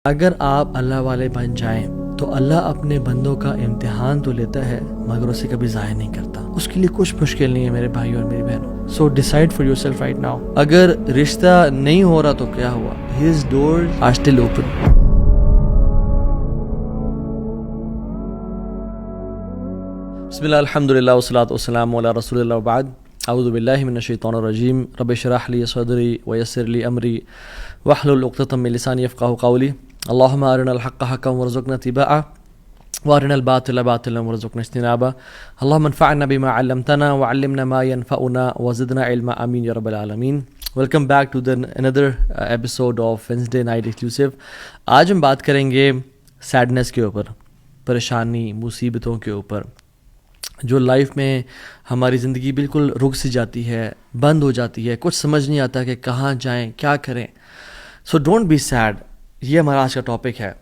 اگر آپ اللہ والے بن جائیں تو اللہ اپنے بندوں کا امتحان تو لیتا ہے مگر اسے کبھی ضائع نہیں کرتا. اس کے لیے کچھ مشکل نہیں ہے میرے بھائی اور میری بہنوں. So decide for yourself right now. اگر رشتہ نہیں ہو رہا تو کیا ہوا؟ His doors are still open. بسم اللہ الحمد للہ والصلاۃ والسلام علی رسول اللہ وبعد. اعوذ باللہ من الشیطان الرجیم. رب اشرح لی صدری ویسر لی امری واحلل عقدۃ من لسانی یفقہوا قولی. اللہم ارنا الحق حقا وارزقنا اتباعہ وارنا الباطل باطلا وارزقنا اجتنابہ. اللہم انفعنا بما علمتنا وعلمنا ما ينفعنا وزدنا علما. آمین یا رب العالمین. Welcome back to another episode of Wednesday Night Exclusive. آج ہم بات کریں گے سیڈنس کے اوپر، پریشانی، مصیبتوں کے اوپر، جو لائف میں ہماری زندگی بالکل رک سی جاتی ہے، بند ہو جاتی ہے، کچھ سمجھ نہیں آتا کہ کہاں جائیں، کیا کریں. سو ڈونٹ بی سیڈ، یہ ہمارا آج کا ٹاپک ہے.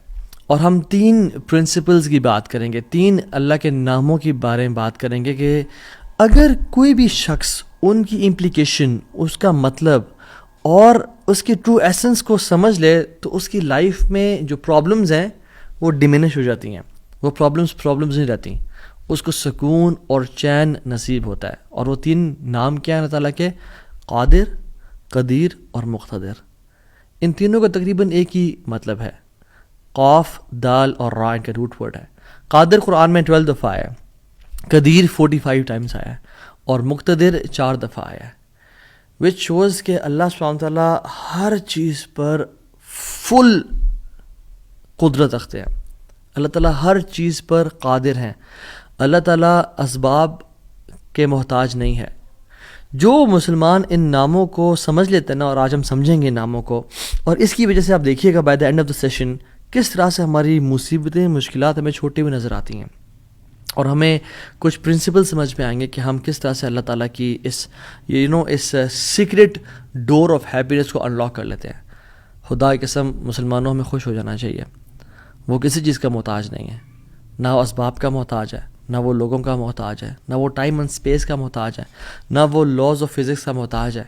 اور ہم 3 پرنسپلز کی بات کریں گے، 3 اللہ کے ناموں کے بارے میں بات کریں گے کہ اگر کوئی بھی شخص ان کی امپلیکیشن، اس کا مطلب اور اس کی ٹرو ایسنس کو سمجھ لے تو اس کی لائف میں جو پرابلمز ہیں وہ ڈیمینش ہو جاتی ہیں. وہ پرابلمز نہیں رہتی، اس کو سکون اور چین نصیب ہوتا ہے. اور وہ 3 نام کیا ہیں اللہ تعالیٰ کے؟ قادر، قدیر اور مقتدر. ان تینوں کا تقریباً ایک ہی مطلب ہے. قاف، دال اور را ان کا روٹ ورڈ ہے. قادر قرآن میں 12 دفعہ آیا ہے، قدیر 45 ٹائمز آیا ہے اور مقتدر 4 دفعہ آیا ہے. وچ شوز کہ اللہ سبحانہ تعالیٰ ہر چیز پر فل قدرت رکھتے ہیں. اللہ تعالیٰ ہر چیز پر قادر ہیں. اللہ تعالیٰ اسباب کے محتاج نہیں ہے. جو مسلمان ان ناموں کو سمجھ لیتے ہیں نا، اور آج ہم سمجھیں گے ان ناموں کو، اور اس کی وجہ سے آپ دیکھیے گا by the end of the session کس طرح سے ہماری مصیبتیں، مشکلات ہمیں چھوٹی ہوئی نظر آتی ہیں، اور ہمیں کچھ پرنسپل سمجھ میں آئیں گے کہ ہم کس طرح سے اللہ تعالیٰ کی اس سیکرٹ ڈور آف ہیپینس کو انلاک کر لیتے ہیں. خدا کی قسم مسلمانوں ہمیں خوش ہو جانا چاہیے. وہ کسی چیز کا محتاج نہیں ہے، نہ وہ اسباب کا محتاج ہے، نہ وہ لوگوں کا محتاج ہے، نہ وہ ٹائم اینڈ اسپیس کا محتاج ہے، نہ وہ لاز آف فزکس کا محتاج ہے.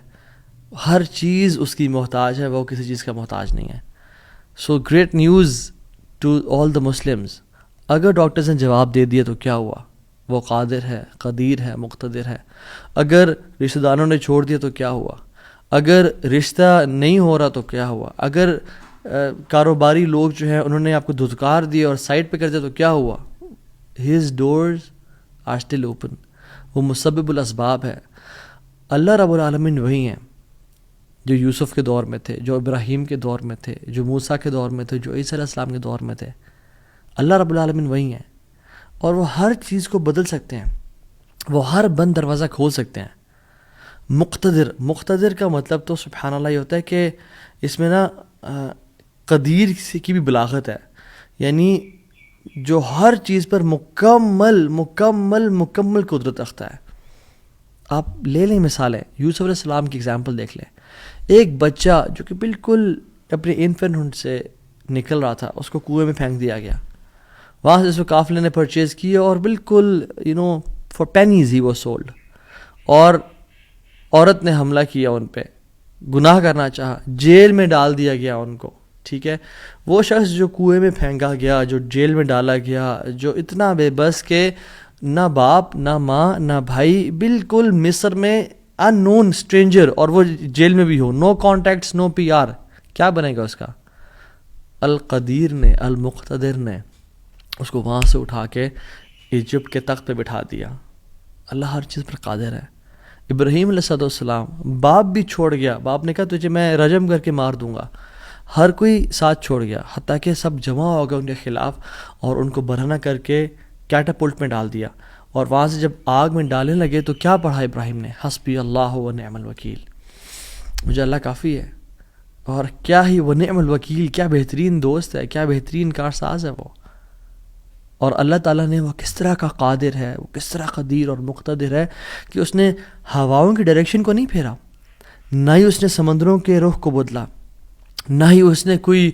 ہر چیز اس کی محتاج ہے، وہ کسی چیز کا محتاج نہیں ہے. So great news to all the Muslims. اگر ڈاکٹرز نے جواب دے دیا تو کیا ہوا؟ وہ قادر ہے، قدیر ہے، مقتدر ہے. اگر رشتہ داروں نے چھوڑ دیا تو کیا ہوا؟ اگر رشتہ نہیں ہو رہا تو کیا ہوا؟ اگر کاروباری لوگ جو ہیں انہوں نے آپ کو دھتکار دیا اور سائڈ پہ کر دیا تو کیا ہوا؟ His doors are still open. وہ مسبب الاسباب ہے. اللہ رب العالمین وہی ہیں جو یوسف کے دور میں تھے، جو ابراہیم کے دور میں تھے، جو موسیٰ کے دور میں تھے، جو عیسیٰ علیہ السلام کے دور میں تھے. اللہ رب العالمین وہی ہیں، اور وہ ہر چیز کو بدل سکتے ہیں، وہ ہر بند دروازہ کھول سکتے ہیں. مقتدر کا مطلب تو سبحان اللہ یہ ہوتا ہے کہ اس میں نا قدیر کی بھی بلاغت ہے، یعنی جو ہر چیز پر مکمل قدرت رکھتا ہے. آپ لے لیں مثالیں، یوسف علیہ السلام کی اگزامپل دیکھ لیں. ایک بچہ جو کہ بالکل اپنے انفینٹ سے نکل رہا تھا، اس کو کنویں میں پھینک دیا گیا. وہاں سے اس کو قافلے نے پرچیز کیا اور بالکل for pennies he was sold. اور عورت نے حملہ کیا ان پہ، گناہ کرنا چاہا، جیل میں ڈال دیا گیا ان کو. ٹھیک ہے، وہ شخص جو کنویں میں پھینکا گیا، جو جیل میں ڈالا گیا، جو اتنا بے بس کہ نہ باپ نہ ماں نہ بھائی، بالکل مصر میں ان نون اسٹرینجر، اور وہ جیل میں بھی ہو، نو کانٹیکٹس، نو پی آر، کیا بنے گا اس کا؟ القدیر نے، المقتدر نے اس کو وہاں سے اٹھا کے ایجپٹ کے تخت پہ بٹھا دیا. اللہ ہر چیز پر قادر ہے. ابراہیم علیہ السلام، باپ بھی چھوڑ گیا، باپ نے کہا تجھے میں رجم کر کے مار دوں گا. ہر کوئی ساتھ چھوڑ گیا، حتیٰ کہ سب جمع ہو گئے ان کے خلاف، اور ان کو برہنہ کر کے کیٹاپلٹ میں ڈال دیا. اور وہاں سے جب آگ میں ڈالنے لگے تو کیا پڑھا ابراہیم نے؟ حسبی اللہ و نعم الوکیل، مجھے اللہ کافی ہے. اور کیا ہی وہ نعم الوکیل، کیا بہترین دوست ہے، کیا بہترین کارساز ہے وہ. اور اللہ تعالیٰ نے وہ کس طرح کا قادر ہے، وہ کس طرح قدیر اور مقتدر ہے کہ اس نے ہواؤں کی ڈائریکشن کو نہیں پھیرا، نہ ہی اس نے سمندروں کے رخ کو بدلا، نہ ہی اس نے کوئی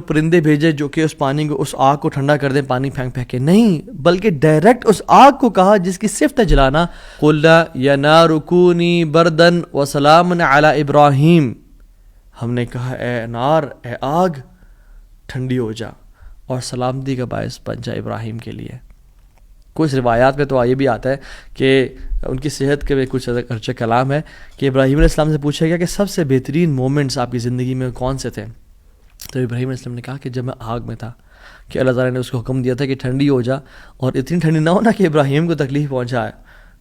پرندے بھیجے جو کہ اس پانی کو، اس آگ کو ٹھنڈا کر دیں پانی پھینک کے. نہیں، بلکہ ڈائریکٹ اس آگ کو کہا جس کی صفت ہے جلانا، قُلْنَا يَا نَارُ كُونِي بَرْدًا وَسَلَامًا عَلَىٰ إِبْرَاهِيمَ. ہم نے کہا اے نار، اے آگ، ٹھنڈی ہو جا اور سلامتی کا باعث بن جا ابراہیم کے لیے. کچھ روایات میں تو یہ بھی آتا ہے کہ ان کی صحت کے بھی کچھ ارچہ کلام ہے کہ ابراہیم علیہ السلام سے پوچھا گیا کہ سب سے بہترین مومنٹس آپ کی زندگی میں کون سے تھے؟ تو ابراہیم علیہ السلام نے کہا کہ جب میں آگ میں تھا کہ اللہ تعالیٰ نے اس کو حکم دیا تھا کہ ٹھنڈی ہو جا اور اتنی ٹھنڈی نہ ہونا کہ ابراہیم کو تکلیف پہنچائے،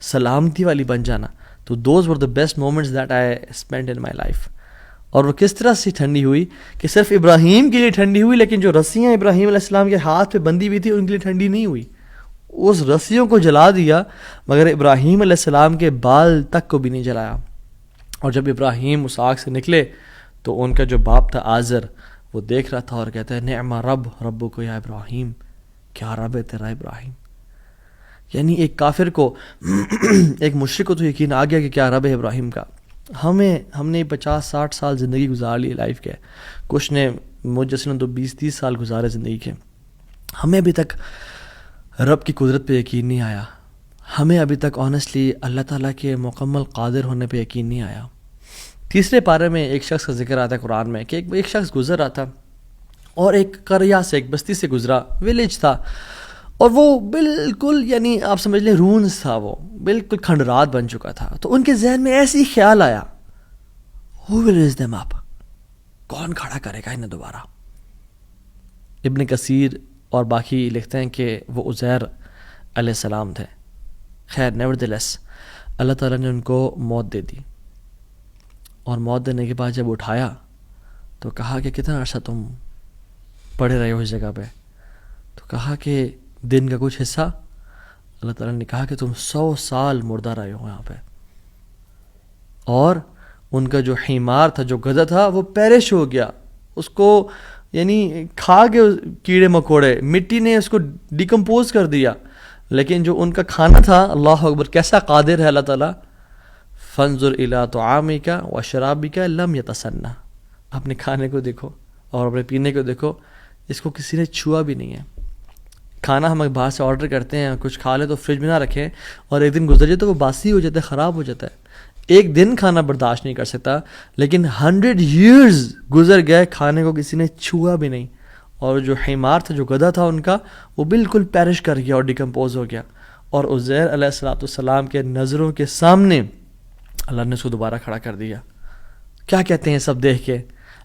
سلامتی والی بن جانا. تو those were the best moments that I spend in my life. اور وہ کس طرح سے ٹھنڈی ہوئی کہ صرف ابراہیم کے لیے ٹھنڈی ہوئی، لیکن جو رسیاں ابراہیم علیہ السلام کے ہاتھ پہ بندھی ہوئی تھی ان کے لیے ٹھنڈی نہیں ہوئی. اس رسیوں کو جلا دیا مگر ابراہیم علیہ السلام کے بال تک کو بھی نہیں جلایا. اور جب ابراہیم اس آگ سے نکلے تو ان کا جو باپ تھا آزر وہ دیکھ رہا تھا اور کہتا ہے نعم رب کو یا ابراہیم، کیا رب ہے تیرا ابراہیم. یعنی ایک کافر کو ایک مشرک کو تو یقین آ گیا کہ کیا رب ہے ابراہیم کا. ہم نے 50-60 سال زندگی گزار لی لائف کے، کچھ نے مجھ جیسے نے تو 20-30 سال گزارے زندگی کے. ہمیں ابھی تک رب کی قدرت پہ یقین نہیں آیا. ہمیں ابھی تک آنیسٹلی اللہ تعالیٰ کے مکمل قادر ہونے پہ یقین نہیں آیا. تیسرے پارے میں ایک شخص کا ذکر آتا ہے قرآن میں کہ ایک شخص گزر رہا تھا اور ایک قریہ سے، ایک بستی سے گزرا، ویلیج تھا، اور وہ بالکل یعنی آپ سمجھ لیں رونز تھا، وہ بالکل کھنڈرات بن چکا تھا. تو ان کے ذہن میں ایسی خیال آیا who will raise them up؟ کون کھڑا کرے گا انہیں دوبارہ؟ ابن کثیر اور باقی لکھتے ہیں کہ وہ عزیر علیہ السلام تھے. خیر نیورتھلیس اللہ تعالیٰ نے ان کو موت دے دی، اور موت دینے کے بعد جب اٹھایا تو کہا کہ کتنا عرصہ تم پڑے رہے ہو اس جگہ پہ؟ تو کہا کہ دن کا کچھ حصہ. اللہ تعالیٰ نے کہا کہ تم 100 سال مردہ رہے ہو یہاں پہ. اور ان کا جو حمار تھا، جو گدھا تھا، وہ پیرش ہو گیا. اس کو یعنی کھا کے کیڑے مکوڑے، مٹی نے اس کو ڈیکمپوز کر دیا. لیکن جو ان کا کھانا تھا، اللہ اکبر کیسا قادر ہے اللہ تعالیٰ. فانظر الی طعامک وشرابک لم یتسنہ، اپنے کھانے کو دیکھو اور اپنے پینے کو دیکھو، اس کو کسی نے چھوا بھی نہیں ہے. کھانا ہم باہر سے آرڈر کرتے ہیں، کچھ کھا لیں تو فریج میں نہ رکھیں، اور ایک دن گزر جائے تو وہ باسی ہو جاتا ہے، خراب ہو جاتا ہے. ایک دن کھانا برداشت نہیں کر سکتا، لیکن 100 years گزر گئے، کھانے کو کسی نے چھوا بھی نہیں. اور جو حمار تھا، جو گدھا تھا ان کا، وہ بالکل پیرش کر گیا اور ڈیکمپوز ہو گیا. اور عزیر علیہ السلام کے نظروں کے سامنے اللہ نے اس کو دوبارہ کھڑا کر دیا. کیا کہتے ہیں سب دیکھ کے،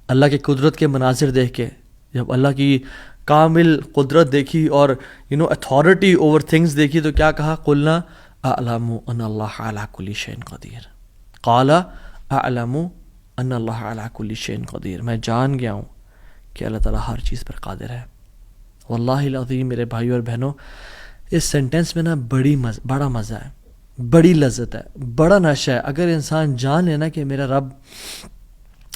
اللہ کی قدرت کے مناظر دیکھ کے، جب اللہ کی کامل قدرت دیکھی اور اتھارٹی اوور تھنگس دیکھی تو کیا کہا؟ قلنا اعلم ان اللہ علی کل شیء قدیر. قال اعلم ان اللہ علی کل شیء قدیر، میں جان گیا ہوں کہ اللہ تعالیٰ ہر چیز پر قادر ہے. واللہ العظیم میرے بھائیو اور بہنوں، اس سینٹنس میں نا بڑا مزہ ہے، بڑی لذت ہے، بڑا نشہ ہے. اگر انسان جان لینا کہ میرا رب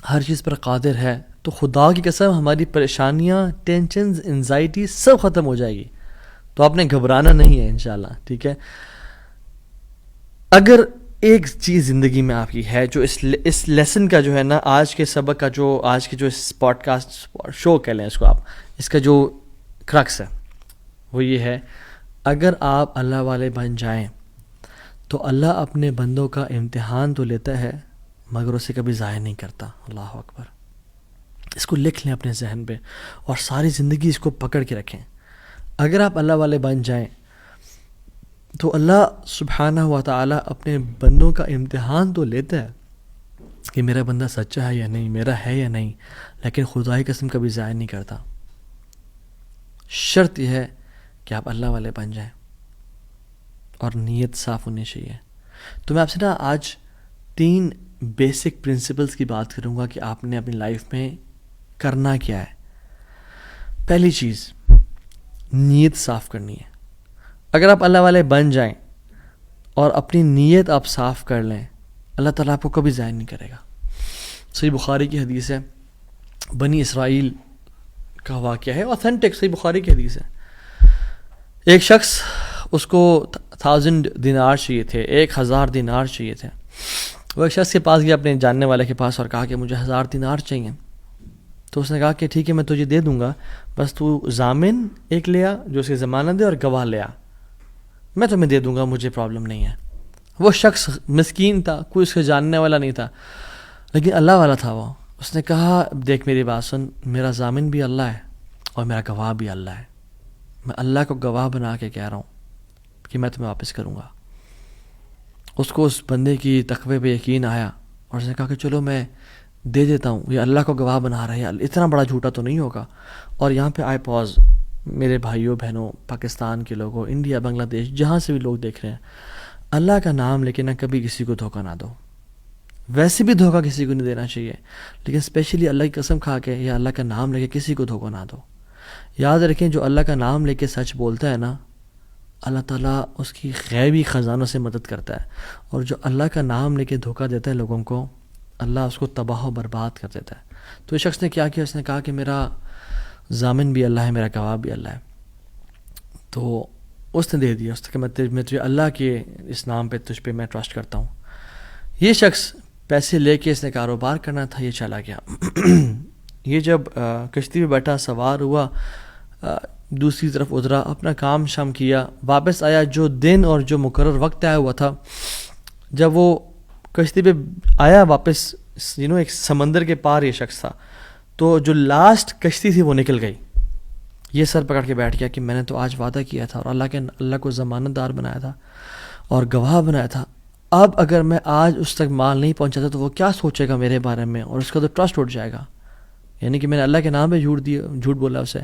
ہر چیز پر قادر ہے تو خدا کی قسم ہماری پریشانیاں، ٹینشنز، انزائٹی سب ختم ہو جائے گی. تو آپ نے گھبرانا نہیں ہے انشاءاللہ، ٹھیک ہے. اگر ایک چیز زندگی میں آپ کی ہے جو اس لیسن کا جو ہے نا، آج کے سبق کا جو آج کے جو اس پوڈ کاسٹ شو کہہ لیں اس کو آپ، اس کا جو کرکس ہے وہ یہ ہے، اگر آپ اللہ والے بن جائیں تو اللہ اپنے بندوں کا امتحان تو لیتا ہے مگر اسے کبھی ضائع نہیں کرتا. اللہ اکبر. اس کو لکھ لیں اپنے ذہن پہ اور ساری زندگی اس کو پکڑ کے رکھیں. اگر آپ اللہ والے بن جائیں تو اللہ سبحانہ و تعالیٰ اپنے بندوں کا امتحان تو لیتا ہے کہ میرا بندہ سچا ہے یا نہیں، میرا ہے یا نہیں، لیکن خدا کی قسم کبھی ضائع نہیں کرتا. شرط یہ ہے کہ آپ اللہ والے بن جائیں اور نیت صاف ہونی چاہیے. تو میں آپ سے نا آج 3 بیسک پرنسپلز کی بات کروں گا کہ آپ نے اپنی لائف میں کرنا کیا ہے. پہلی چیز، نیت صاف کرنی ہے. اگر آپ اللہ والے بن جائیں اور اپنی نیت آپ صاف کر لیں، اللہ تعالیٰ آپ کو کبھی ضائع نہیں کرے گا. صحیح بخاری کی حدیث ہے، بنی اسرائیل کا واقعہ ہے، اوتھینٹک صحیح بخاری کی حدیث ہے. ایک شخص، اس کو 1000 دینار چاہیے تھے، 1000 دینار چاہیے تھے. وہ ایک شخص کے پاس گیا، اپنے جاننے والے کے پاس، اور کہا کہ مجھے 1000 دینار چاہیے. تو اس نے کہا کہ ٹھیک ہے میں تجھے دے دوں گا، بس تو ضامن ایک لیا جو اس کی ضمانت دے اور گواہ لیا، میں تمہیں دے دوں گا، مجھے پرابلم نہیں ہے. وہ شخص مسکین تھا، کوئی اس کے جاننے والا نہیں تھا، لیکن اللہ والا تھا وہ. اس نے کہا دیکھ میری بات سن، میرا ضامن بھی اللہ ہے اور میرا گواہ بھی اللہ ہے. میں اللہ کو گواہ بنا کے کہہ رہا ہوں کہ میں تمہیں واپس کروں گا. اس کو اس بندے کی تقوی پہ یقین آیا اور اس نے کہا کہ چلو میں دے دیتا ہوں, یہ اللہ کو گواہ بنا رہے ہیں, اتنا بڑا جھوٹا تو نہیں ہوگا. اور یہاں پہ آئے پاز, میرے بھائیوں بہنوں, پاکستان کے لوگوں, انڈیا, بنگلہ دیش, جہاں سے بھی لوگ دیکھ رہے ہیں, اللہ کا نام لے کے نہ کبھی کسی کو دھوکہ نہ دو. ویسے بھی دھوکہ کسی کو نہیں دینا چاہیے, لیکن اسپیشلی اللہ کی قسم کھا کے یا اللہ کا نام لے کے کسی کو دھوکہ نہ دو. یاد رکھیں جو اللہ کا نام لے کے سچ بولتا ہے نا, اللہ تعالیٰ اس کی غیبی خزانوں سے مدد کرتا ہے, اور جو اللہ کا نام لے کے دھوکہ دیتا ہے لوگوں کو, اللہ اس کو تباہ و برباد کر دیتا ہے. تو اس شخص نے کیا کیا, اس نے کہا کہ میرا ضامن بھی اللہ ہے, میرا گواہ بھی اللہ ہے. تو اس نے دے دیا, اس نے کہا میں تجھے اللہ کے اس نام پہ تجھ پہ میں ٹرسٹ کرتا ہوں. یہ شخص پیسے لے کے اس نے کاروبار کرنا تھا, یہ چلا گیا. یہ جب کشتی پہ بیٹھا, سوار ہوا, دوسری طرف اترا, اپنا کام شام کیا, واپس آیا. جو دن اور جو مقرر وقت طے ہوا تھا, جب وہ کشتی پہ آیا واپس, ایک سمندر کے پار یہ شخص تھا, تو جو لاسٹ کشتی تھی وہ نکل گئی. یہ سر پکڑ کے بیٹھ گیا کہ میں نے تو آج وعدہ کیا تھا اور اللہ کو ضمانت دار بنایا تھا اور گواہ بنایا تھا. اب اگر میں آج اس تک مال نہیں پہنچاتا تو وہ کیا سوچے گا میرے بارے میں, اور اس کا تو ٹرسٹ اٹھ جائے گا. یعنی کہ میں نے اللہ کے نام پہ جھوٹ بولا اسے.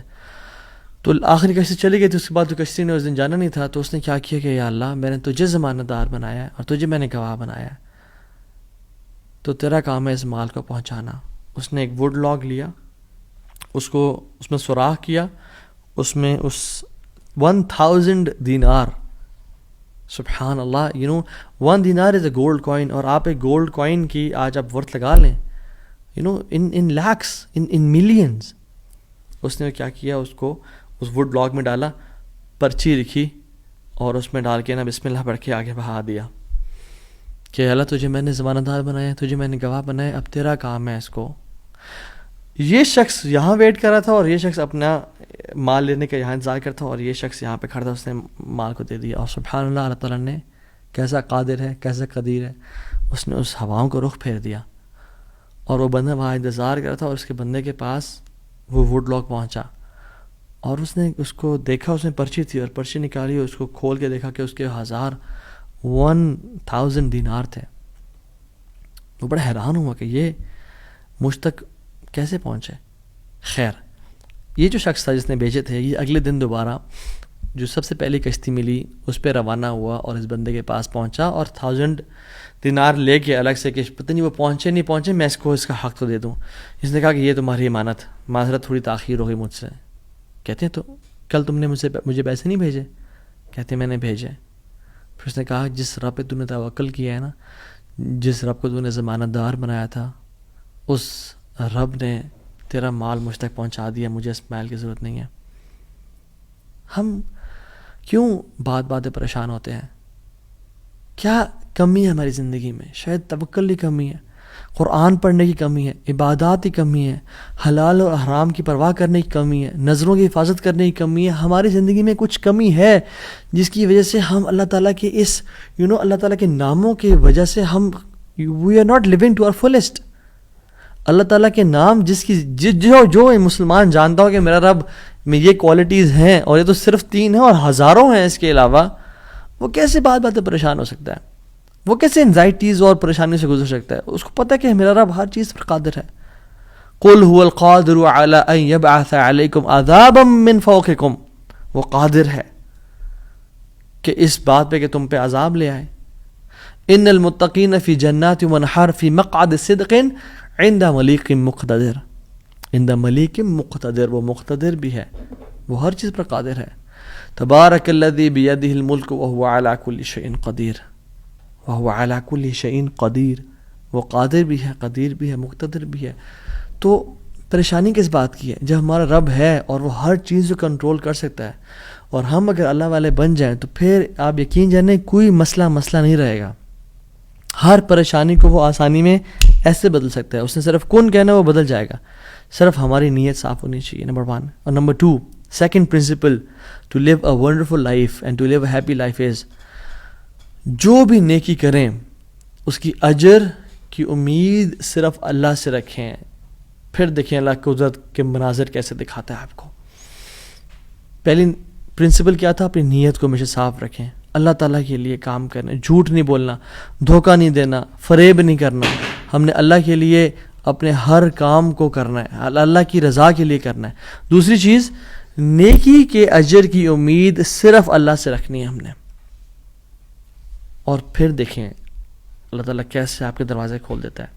تو آخری کشتی چلی گئی تھی. اس کے بعد تو کشتی نے اس دن جانا نہیں تھا, تو اس نے کیا کیا کہ یا اللہ میں نے تجھے ضمانت دار بنایا ہے اور تجھے میں نے گواہ بنایا ہے, تو تیرا کام ہے اس مال کو پہنچانا. اس نے ایک ووڈ لاگ لیا, اس میں سوراخ کیا, اس میں اس 1000 دینار, سبحان اللہ, 1 دینار از اے گولڈ کوائن, اور آپ ایک گولڈ کوائن کی آج آپ ورتھ لگا لیں, ان لیکس, ان ملینز. اس نے کیا کیا, اس کو اس ووڈ لاگ میں ڈالا, پرچی لکھی اور اس میں ڈال کے نا بسم اللہ پڑھ کے آگے بہا دیا کہ اللہ تجھے میں نے ضمانت دار بنایا, تجھے میں نے گواہ بنایا, اب تیرا کام ہے اس کو. یہ شخص یہاں ویٹ کر رہا تھا اور یہ شخص اپنا مال لینے کا یہاں انتظار کرتا, اور یہ شخص یہاں پہ کھڑا تھا, اس نے مال کو دے دیا. اور سبحان اللہ, اللہ تعالیٰ نے کیسا قادر ہے, کیسا قدیر ہے, اس نے اس ہواؤں کو رخ پھیر دیا. اور وہ بندہ وہاں انتظار کر رہا تھا, اور اس کے بندے کے پاس وہ ووڈ لاگ پہنچا, اور اس نے اس کو دیکھا, اس میں پرچی تھی, اور پرچی نکالی, اور اس کو کھول کے دیکھا کہ اس کے 1000 دینار تھے. وہ بڑا حیران ہوا کہ یہ مجھ تک کیسے پہنچے. خیر, یہ جو شخص تھا جس نے بھیجے تھے, یہ اگلے دن دوبارہ جو سب سے پہلی کشتی ملی اس پہ روانہ ہوا اور اس بندے کے پاس پہنچا, اور 1000 دینار لے کے الگ سے کہ پتہ نہیں وہ پہنچے نہیں پہنچے, میں اس کو اس کا حق تو دے دوں. اس نے کہا کہ یہ تمہاری امانت, معذرت تھوڑی تاخیر ہو گئی مجھ سے. کہتے ہیں تو کل تم نے مجھے پیسے نہیں بھیجے؟ کہتے ہیں میں نے بھیجے. پھر اس نے کہا جس رب پہ تو نے توکل کیا ہے نا, جس رب کو تو نے ضمانت دار بنایا تھا, اس رب نے تیرا مال مجھ تک پہنچا دیا, مجھے اس مال کی ضرورت نہیں ہے. ہم کیوں بات پریشان ہوتے ہیں؟ کیا کمی ہے ہماری زندگی میں؟ شاید توکل کی کمی ہے, قرآن پڑھنے کی کمی ہے, عبادات کی کمی ہے, حلال اور حرام کی پرواہ کرنے کی کمی ہے, نظروں کی حفاظت کرنے کی کمی ہے. ہماری زندگی میں کچھ کمی ہے جس کی وجہ سے ہم اللہ تعالیٰ کے اس اللہ تعالیٰ کے ناموں کی وجہ سے ہم we are not living to our fullest. اللہ تعالیٰ کے نام جس کی جو مسلمان جانتا ہو کہ میرا رب میں یہ کوالٹیز ہیں, اور یہ تو صرف 3 ہیں اور ہزاروں ہیں اس کے علاوہ, وہ کیسے باتیں پریشان ہو سکتا ہے؟ وہ کیسے انزائٹیز اور پریشانی سے گزر سکتا ہے؟ اس کو پتہ کہ میرا رب ہر چیز پر قادر ہے. قل هو القادر على ان يبعث عليكم عذابا من فوقكم, وہ قادر ہے کہ اس بات پہ کہ تم پہ عذاب لے آئے. ان المتقین فی جنات ونہر فی مقعد صدق عند ملیک مقتدر. عند ملیک مقتدر, وہ مقتدر بھی ہے, وہ ہر چیز پر قادر ہے. تبارک الذی بیدہ الملک وہو علی کل شیء قدیر, وہو علی کل شیء قدیر, وہ قادر بھی ہے, قدیر بھی ہے, مقتدر بھی ہے. تو پریشانی کس بات کی ہے جب ہمارا رب ہے اور وہ ہر چیز کو کنٹرول کر سکتا ہے, اور ہم اگر اللہ والے بن جائیں تو پھر آپ یقین جانیں کوئی مسئلہ نہیں رہے گا. ہر پریشانی کو وہ آسانی میں ایسے بدل سکتا ہے. اس نے صرف کن کہنا وہ بدل جائے گا, صرف ہماری نیت صاف ہونی چاہیے, نمبر 1. اور number 2, second principle to live a wonderful life and to live a happy life is, جو بھی نیکی کریں اس کی اجر کی امید صرف اللہ سے رکھیں. پھر دیکھیں اللہ قدرت کے مناظر کیسے دکھاتا ہے آپ کو. پہلی پرنسپل کیا تھا؟ اپنی نیت کو ہمیشہ صاف رکھیں، اللہ تعالیٰ کے لیے کام کرنا، جھوٹ نہیں بولنا، دھوکہ نہیں دینا، فریب نہیں کرنا. ہم نے اللہ کے لیے اپنے ہر کام کو کرنا ہے، اللہ کی رضا کے لیے کرنا ہے. دوسری چیز، نیکی کے اجر کی امید صرف اللہ سے رکھنی ہے ہم نے. اور پھر دیکھیں اللہ تعالیٰ کیسے آپ کے دروازے کھول دیتا ہے.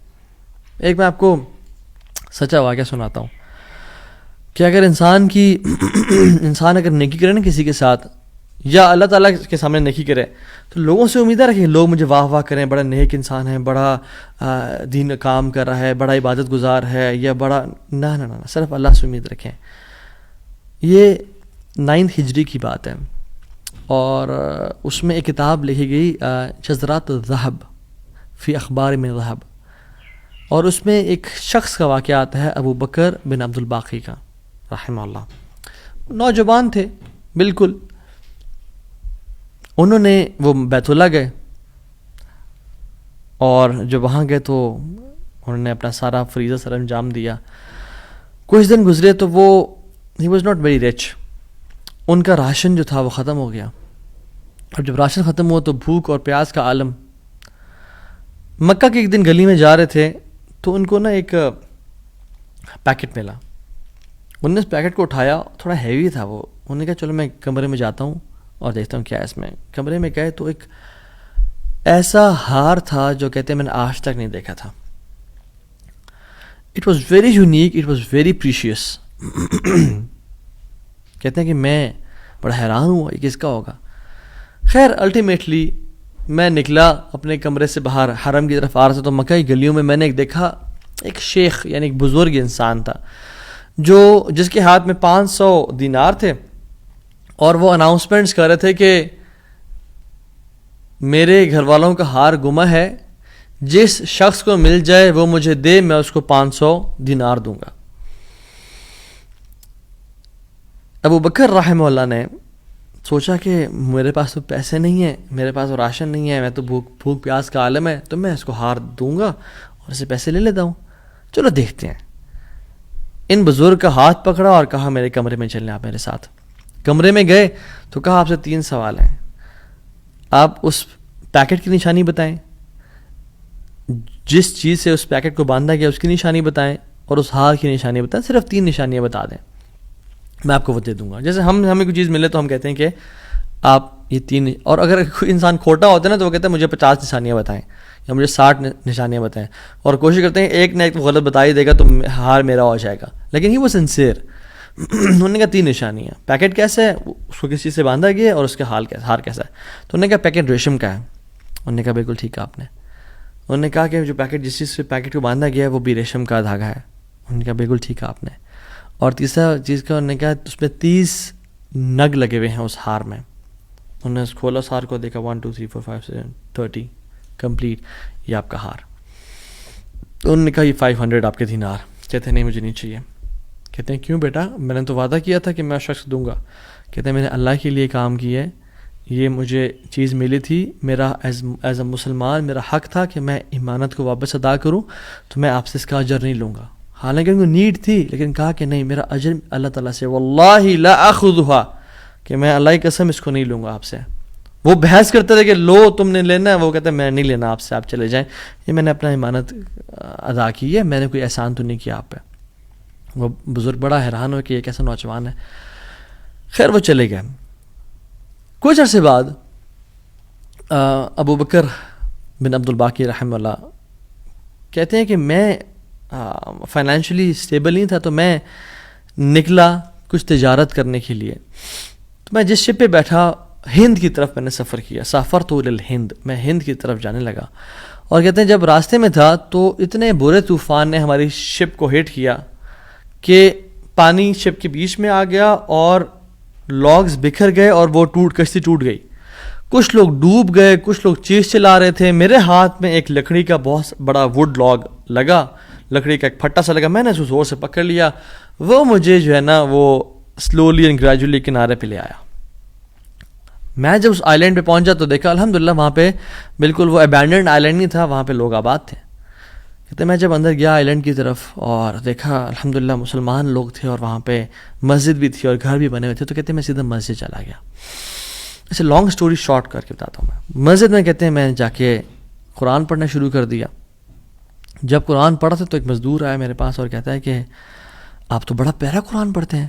ایک میں آپ کو سچا واقعہ سناتا ہوں کہ اگر انسان اگر نیکی کرے نا کسی کے ساتھ، یا اللہ تعالیٰ کے سامنے نیکی کرے، تو لوگوں سے امیدیں رکھیں لوگ مجھے واہ واہ کریں، بڑا نیک انسان ہے، بڑا دین کام کر رہا ہے، بڑا عبادت گزار ہے، یا بڑا نہ صرف اللہ سے امید رکھیں. یہ 9 ہجری کی بات ہے، اور اس میں ایک کتاب لکھی گئی شذرات الذہب فی اخبار من ذہب، اور اس میں ایک شخص کا واقعہ آتا ہے، ابو بکر بن عبد الباقی کا رحمہ اللہ. نوجوان تھے بالکل. انہوں نے وہ بیت اللہ گئے، اور جب وہاں گئے تو انہوں نے اپنا سارا فریضہ سر انجام دیا. کچھ دن گزرے تو وہ he was not very rich. ان کا راشن جو تھا وہ ختم ہو گیا، اور جب راشن ختم ہوا تو بھوک اور پیاس کا عالم. مکہ کے ایک دن گلی میں جا رہے تھے تو ان کو نا ایک پیکٹ ملا. انہوں نے اس پیکٹ کو اٹھایا، تھوڑا ہیوی تھا وہ. انہوں نے کہا چلو میں کمرے میں جاتا ہوں اور دیکھتا ہوں کیا ہے اس میں. کمرے میں گئے تو ایک ایسا ہار تھا جو کہتے ہیں میں نے آج تک نہیں دیکھا تھا. It was very unique, it was very precious. کہتے ہیں کہ میں بڑا حیران ہوا یہ کس کا ہوگا. خیر الٹیمیٹلی میں نکلا اپنے کمرے سے باہر، حرم کی طرف آ رہا تھا، تو مکہ کی گلیوں میں میں نے دیکھا ایک شیخ یعنی ایک بزرگ انسان تھا جس کے ہاتھ میں 500 دینار تھے، اور وہ اناؤنسمنٹس کر رہے تھے کہ میرے گھر والوں کا ہار گما ہے، جس شخص کو مل جائے وہ مجھے دے، میں اس کو 500 دینار دوں گا. ابو بکر رحمہ اللہ نے سوچا کہ میرے پاس تو پیسے نہیں ہیں، میرے پاس تو راشن نہیں ہے، میں تو بھوک پیاس کا عالم ہے، تو میں اس کو ہار دوں گا اور اسے پیسے لے لیتا ہوں. چلو دیکھتے ہیں. ان بزرگ کا ہاتھ پکڑا اور کہا میرے کمرے میں چلیں آپ میرے ساتھ. کمرے میں گئے تو کہا آپ سے 3 سوال ہیں. آپ اس پیکٹ کی نشانی بتائیں، جس چیز سے اس پیکٹ کو باندھا گیا اس کی نشانی بتائیں، اور اس ہار کی نشانی بتائیں. صرف 3 نشانیاں بتا دیں، میں آپ کو وہ دے دوں گا. جیسے ہمیں کوئی چیز ملے تو ہم کہتے ہیں کہ آپ یہ 3، اور اگر کوئی انسان کھوٹا ہوتا ہے نا تو وہ کہتا ہے مجھے 50 نشانیاں بتائیں یا مجھے 60 نشانیاں بتائیں، اور کوشش کرتے ہیں ایک نہ ایک غلط بتا ہی دے گا تو ہار میرا ہو جائے گا. لیکن ہی وہ سنسیئر. انہوں نے کہا 3 نشانیاں. پیکٹ کیسا ہے، اس کو کس چیز سے باندھا گیا ہے، اور اس کا ہار کیسا ہے. تو انہوں نے کہا پیکٹ ریشم کا ہے. انہوں نے کہا بالکل ٹھیک ہے آپ نے. انہوں نے کہا کہ جو پیکٹ جس چیز سے پیکٹ کو باندھا گیا ہے وہ بھی ریشم کا دھاگا ہے. انہوں نے کہا بالکل ٹھیک ہے آپ نے. اور تیسرا چیز کا انہوں نے کہا اس میں 30 نگ لگے ہوئے ہیں اس ہار میں. انہوں نے کھولا اس ہار کو، دیکھا 1 2 3 4 5 6 30 کمپلیٹ، یہ آپ کا ہار. تو انہوں نے کہا یہ 500 آپ کے دینار. کہتے ہیں نہیں مجھے نہیں چاہیے. کہتے ہیں کیوں بیٹا، میں نے تو وعدہ کیا تھا کہ میں شخص دوں گا. کہتے ہیں میں نے اللہ کے لیے کام کیا ہے، یہ مجھے چیز ملی تھی، میرا ایز اے مسلمان میرا حق تھا کہ میں امانت کو واپس ادا کروں، تو میں آپ سے اس کا اجر نہیں لوں گا. حالانکہ ان کو نیڈ تھی، لیکن کہا کہ نہیں میرا اجر اللہ تعالیٰ سے، واللہ لا اخذها، کہ میں اللہ کی قسم اس کو نہیں لوں گا آپ سے. وہ بحث کرتے تھے کہ لو تم نے لینا ہے، وہ کہتے ہیں میں نہیں لینا آپ سے، آپ چلے جائیں، یہ میں نے اپنا امانت ادا کی ہے، میں نے کوئی احسان تو نہیں کیا آپ پہ. وہ بزرگ بڑا حیران ہو کہ یہ کیسا نوجوان ہے. خیر وہ چلے گئے. کچھ عرصے بعد ابو بکر بن عبد الباقی رحمہ اللہ کہتے ہیں کہ میں فائنینشلی اسٹیبل نہیں تھا، تو میں نکلا کچھ تجارت کرنے کے لیے. تو میں جس شپ پہ بیٹھا ہند کی طرف میں نے سفر کیا. سافرت الی الہند، میں ہند کی طرف جانے لگا. اور کہتے ہیں جب راستے میں تھا تو اتنے برے طوفان نے ہماری شپ کو ہٹ کیا کہ پانی شپ کے بیچ میں آ گیا اور لاگز بکھر گئے اور وہ کشتی ٹوٹ گئی. کچھ لوگ ڈوب گئے، کچھ لوگ چیز چلا رہے تھے. میرے ہاتھ میں ایک لکڑی کا بہت بڑا ووڈ لاگ لگا، لکڑی کا ایک پھٹا سا لگا. میں نے اس کو زور سے پکڑ لیا. وہ مجھے جو ہے نا وہ سلولی اینڈ گریجولی کنارے پہ لے آیا. میں جب اس آئی لینڈ پہ پہنچا تو دیکھا الحمدللہ وہاں پہ بالکل وہ ابینڈنڈ آئی لینڈ نہیں تھا، وہاں پہ لوگ آباد تھے. کہتے میں جب اندر گیا آئیلینڈ کی طرف اور دیکھا الحمدللہ مسلمان لوگ تھے اور وہاں پہ مسجد بھی تھی اور گھر بھی بنے ہوئے تھے، تو کہتے ہیں میں سیدھا مسجد چلا گیا. ایسے لانگ سٹوری شارٹ کر کے بتاتا ہوں. میں مسجد میں کہتے ہیں میں جا کے قرآن پڑھنا شروع کر دیا. جب قرآن پڑھا تھا تو ایک مزدور آیا میرے پاس اور کہتا ہے کہ آپ تو بڑا پیارا قرآن پڑھتے ہیں،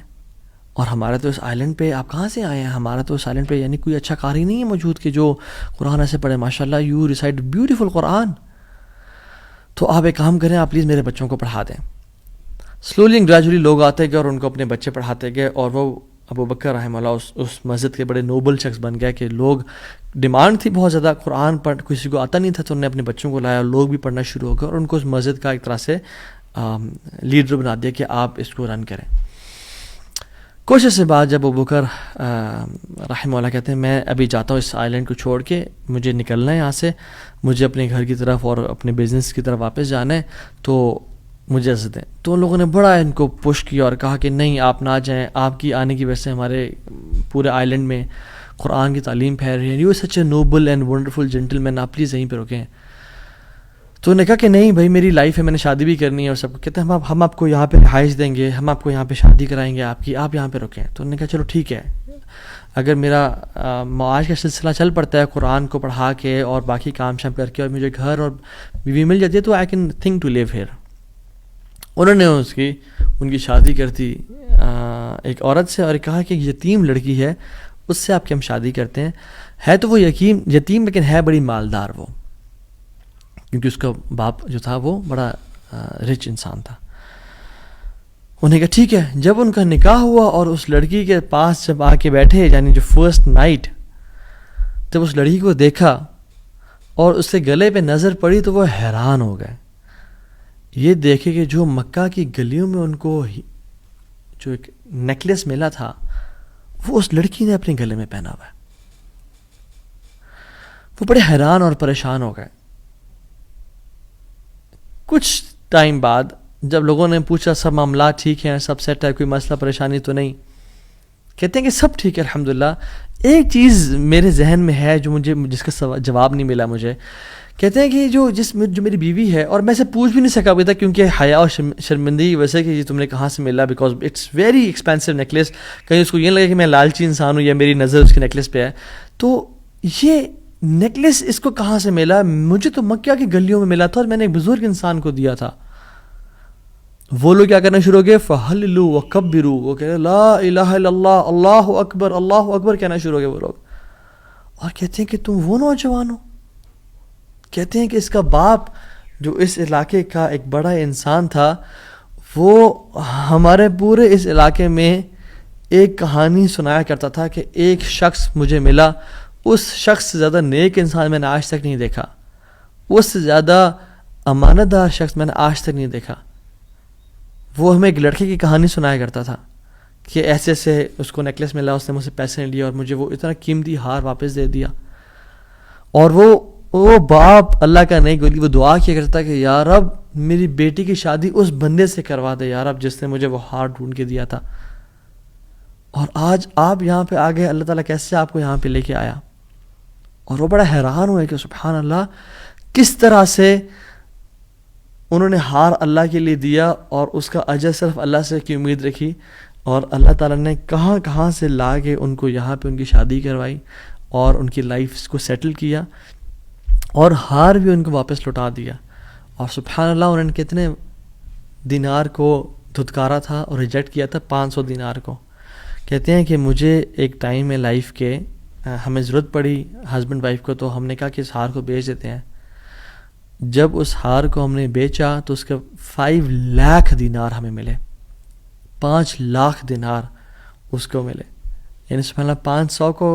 اور ہمارے تو اس آئیلینڈ پہ آپ کہاں سے آئے ہیں؟ ہمارا تو اس آئیلینڈ پہ یعنی کوئی اچھا قاری نہیں ہے موجود کہ جو قرآن ایسے پڑھے. ماشاءاللہ یو ریسائٹ بیوٹیفل قرآن. تو آپ ایک کام کریں، آپ پلیز میرے بچوں کو پڑھا دیں. سلولی اینڈ گریجولی لوگ آتے گئے اور ان کو اپنے بچے پڑھاتے گئے، اور وہ ابو بکر رحمہ اللہ اس مسجد کے بڑے نوبل شخص بن گیا کہ لوگ ڈیمانڈ تھی بہت زیادہ، قرآن پڑھ کسی کو آتا نہیں تھا، تو انہوں نے اپنے بچوں کو لایا اور لوگ بھی پڑھنا شروع ہو گئے، اور ان کو اس مسجد کا ایک طرح سے لیڈر بنا دیا کہ آپ اس کو رن کریں. کچھ عرصے بعد جب ابو بکر رحمہ اللہ کہتے ہیں میں ابھی جاتا ہوں اس آئیلینڈ کو چھوڑ کے، مجھے نکلنا ہے یہاں سے، مجھے اپنے گھر کی طرف اور اپنے بزنس کی طرف واپس جانا ہے، تو مجھے اجازت دیں. تو ان لوگوں نے بڑا ان کو پش کیا اور کہا کہ نہیں آپ نہ جائیں، آپ کی آنے کی وجہ سے ہمارے پورے آئیلینڈ میں قرآن کی تعلیم پھیل رہی ہے، you such a noble and wonderful gentleman, آپ پلیز یہیں پہ رکیں. تو انہوں نے کہا کہ نہیں بھائی میری لائف ہے، میں نے شادی بھی کرنی ہے اور سب کو. کہتے ہیں ہم آپ کو یہاں پہ رہائش دیں گے، ہم آپ کو یہاں پہ شادی کرائیں گے آپ کی، آپ یہاں پہ رکیں. تو انہوں نے کہا چلو ٹھیک ہے، اگر میرا معاش کا سلسلہ چل پڑتا ہے قرآن کو پڑھا کے اور باقی کام شام کر کے اور مجھے گھر اور بیوی مل جاتی ہے تو I can think to live here. انہوں نے ان کی شادی کر دی ایک عورت سے، اور کہا کہ یتیم لڑکی ہے اس سے آپ کی ہم شادی کرتے ہیں. ہے تو وہ یتیم لیکن ہے بڑی مالدار وہ، کیونکہ اس کا باپ جو تھا وہ بڑا رچ انسان تھا. انہوں نے کہا ٹھیک ہے. جب ان کا نکاح ہوا اور اس لڑکی کے پاس جب آ کے بیٹھے، یعنی جو فرسٹ نائٹ، جب اس لڑکی کو دیکھا اور اس کے گلے پہ نظر پڑی تو وہ حیران ہو گئے. یہ دیکھے کہ جو مکہ کی گلیوں میں ان کو جو ایک نیکلیس ملا تھا وہ اس لڑکی نے اپنے گلے میں پہنا ہوا ہے. وہ بڑے حیران اور پریشان ہو گئے. کچھ ٹائم بعد جب لوگوں نے پوچھا سب معاملات ٹھیک ہیں، سب سیٹ ہے، کوئی مسئلہ پریشانی تو نہیں، کہتے ہیں کہ سب ٹھیک ہے الحمدللہ. ایک چیز میرے ذہن میں ہے جو جس کا جواب نہیں ملا مجھے. کہتے ہیں کہ جو میری بیوی ہے، اور میں سے پوچھ بھی نہیں سکا ابھی تک کیونکہ حیا اور شرمندگی کی وجہ سے کہ یہ تم نے کہاں سے ملا، because it's very expensive necklace. کہیں اس کو یہ لگے کہ میں لالچی انسان ہوں یا میری نظر اس کے نیکلیس پہ ہے. تو یہ نیکلیس اس کو کہاں سے ملا؟ مجھے تو مکہ کی گلیوں میں ملا تھا اور میں نے ایک بزرگ انسان کو دیا تھا. وہ لوگ کیا کرنا شروع ہو گئے؟ فَحَلِّلُوا وَكَبِّرُوا، وہ کہہ رہے لا الہ الا اللہ، اللہ اکبر اللہ اکبر کہنا شروع ہو گئے وہ لوگ. اور کہتے ہیں کہ تم وہ نوجوان ہو. کہتے ہیں کہ اس کا باپ جو اس علاقے کا ایک بڑا انسان تھا، وہ ہمارے پورے اس علاقے میں ایک کہانی سنایا کرتا تھا کہ ایک شخص مجھے ملا، اس شخص سے زیادہ نیک انسان میں نے آج تک نہیں دیکھا، اس سے زیادہ امانت دار شخص میں نے آج تک نہیں دیکھا. وہ ہمیں ایک لڑکے کی کہانی سنایا کرتا تھا کہ ایسے ایسے اس کو نیکلیس ملا، اس نے مجھ سے پیسے نہیں لیے اور مجھے وہ اتنا قیمتی ہار واپس دے دیا. اور وہ باپ اللہ کا نہیں گولی، وہ دعا کیا کرتا کہ یا رب میری بیٹی کی شادی اس بندے سے کروا دے یا رب جس نے مجھے وہ ہار ڈھونڈ کے دیا تھا. اور آج آپ یہاں پہ آ گئے، اللہ تعالیٰ کیسے آپ کو یہاں پہ لے کے آیا. اور وہ بڑا حیران ہوئے کہ سبحان اللہ کس طرح سے انہوں نے ہار اللہ کے لیے دیا اور اس کا اجر صرف اللہ سے کی امید رکھی، اور اللہ تعالیٰ نے کہاں کہاں سے لا کے ان کو یہاں پہ ان کی شادی کروائی اور ان کی لائف کو سیٹل کیا، اور ہار بھی ان کو واپس لوٹا دیا. اور سبحان اللہ انہوں نے کتنے دینار کو دھتکارا تھا اور ریجیکٹ کیا تھا؟ 500 دینار کو. کہتے ہیں کہ مجھے ایک ٹائم میں لائف کے ہمیں ضرورت پڑی ہسبینڈ وائف کو، تو ہم نے کہا کہ اس ہار کو بیچ دیتے ہیں. جب اس ہار کو ہم نے بیچا تو اس کے 5 لاکھ دینار ہمیں ملے. 5 لاکھ دینار اس کو ملے. یعنی سبحان اللہ 500 کو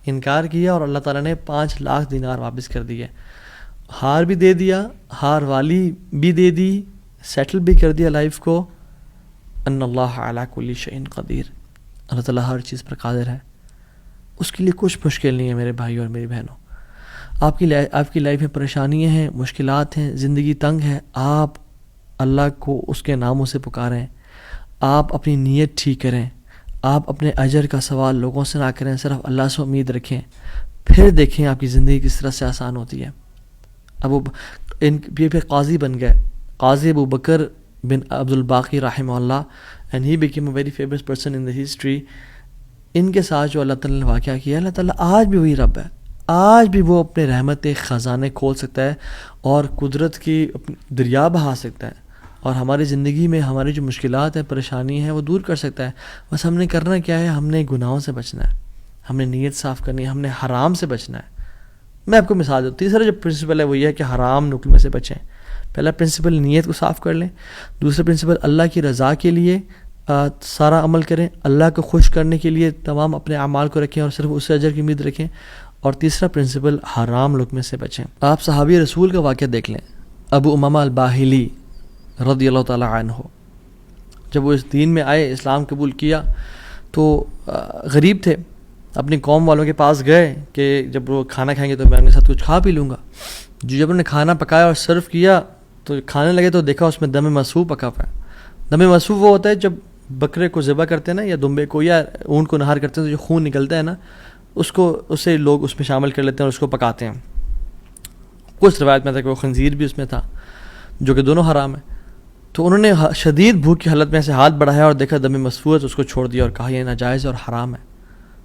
انکار کیا اور اللہ تعالیٰ نے 5 لاکھ دینار واپس کر دیے. ہار بھی دے دیا، ہار والی بھی دے دی، سیٹل بھی کر دیا لائف کو. ان اللہ علی کل شیء قدیر، اللہ تعالیٰ ہر چیز پر قادر ہے، اس کے لیے کچھ مشکل نہیں ہے. میرے بھائی اور میری بہنوں، آپ کی لائف میں پریشانیاں ہیں، مشکلات ہیں، زندگی تنگ ہے، آپ اللہ کو اس کے ناموں سے پکاریں، آپ اپنی نیت ٹھیک کریں، آپ اپنے اجر کا سوال لوگوں سے نہ کریں، صرف اللہ سے امید رکھیں، پھر دیکھیں آپ کی زندگی کس طرح سے آسان ہوتی ہے. اب یہ پھر قاضی بن گئے، Qazi Abu Bakr bin Abdul Baqi rahimahullah, and he became a very famous person in the history. ان کے ساتھ جو اللہ تعالیٰ نے واقعہ کیا، اللہ تعالیٰ آج بھی وہی رب ہے، آج بھی وہ اپنے رحمت خزانے کھول سکتا ہے اور قدرت کی دریا بہا سکتا ہے، اور ہماری زندگی میں ہماری جو مشکلات ہیں، پریشانی ہیں، وہ دور کر سکتا ہے. بس ہم نے کرنا کیا ہے؟ ہم نے گناہوں سے بچنا ہے، ہم نے نیت صاف کرنی ہے، ہم نے حرام سے بچنا ہے. میں آپ کو مثال دوں. تیسرا جو پرنسپل ہے وہ یہ ہے کہ حرام نکلنے سے بچیں. پہلا پرنسپل نیت کو صاف کر لیں. دوسرا پرنسپل اللہ کی رضا کے لیے سارا عمل کریں، اللہ کو خوش کرنے کے لیے تمام اپنے اعمال کو رکھیں اور صرف اس سے اجر کی امید رکھیں. اور تیسرا پرنسپل حرام لقمے سے بچیں. آپ صحابی رسول کا واقعہ دیکھ لیں. ابو امامہ الباہلی رضی اللہ تعالی عنہ، جب وہ اس دین میں آئے، اسلام قبول کیا، تو غریب تھے. اپنی قوم والوں کے پاس گئے کہ جب وہ کھانا کھائیں گے تو میں ان کے ساتھ کچھ کھا پی لوں گا. جب انہوں نے کھانا پکایا اور سرو کیا تو کھانے لگے تو دیکھا اس میں دم مسفوح پکا ہوا ہے. دم مسفوح وہ ہوتا ہے جب بکرے کو ذبح کرتے ہیں نا، یا دمبے کو یا اونٹ کو نہار کرتے ہیں تو جو خون نکلتا ہے نا، اسے لوگ اس میں شامل کر لیتے ہیں اور اس کو پکاتے ہیں. کچھ روایت میں تھا کہ وہ خنزیر بھی اس میں تھا، جو کہ دونوں حرام ہیں. تو انہوں نے شدید بھوک کی حالت میں ایسے ہاتھ بڑھایا اور دیکھا دم مسفوح ہے تو اس کو چھوڑ دیا اور کہا یہ ناجائز اور حرام ہے.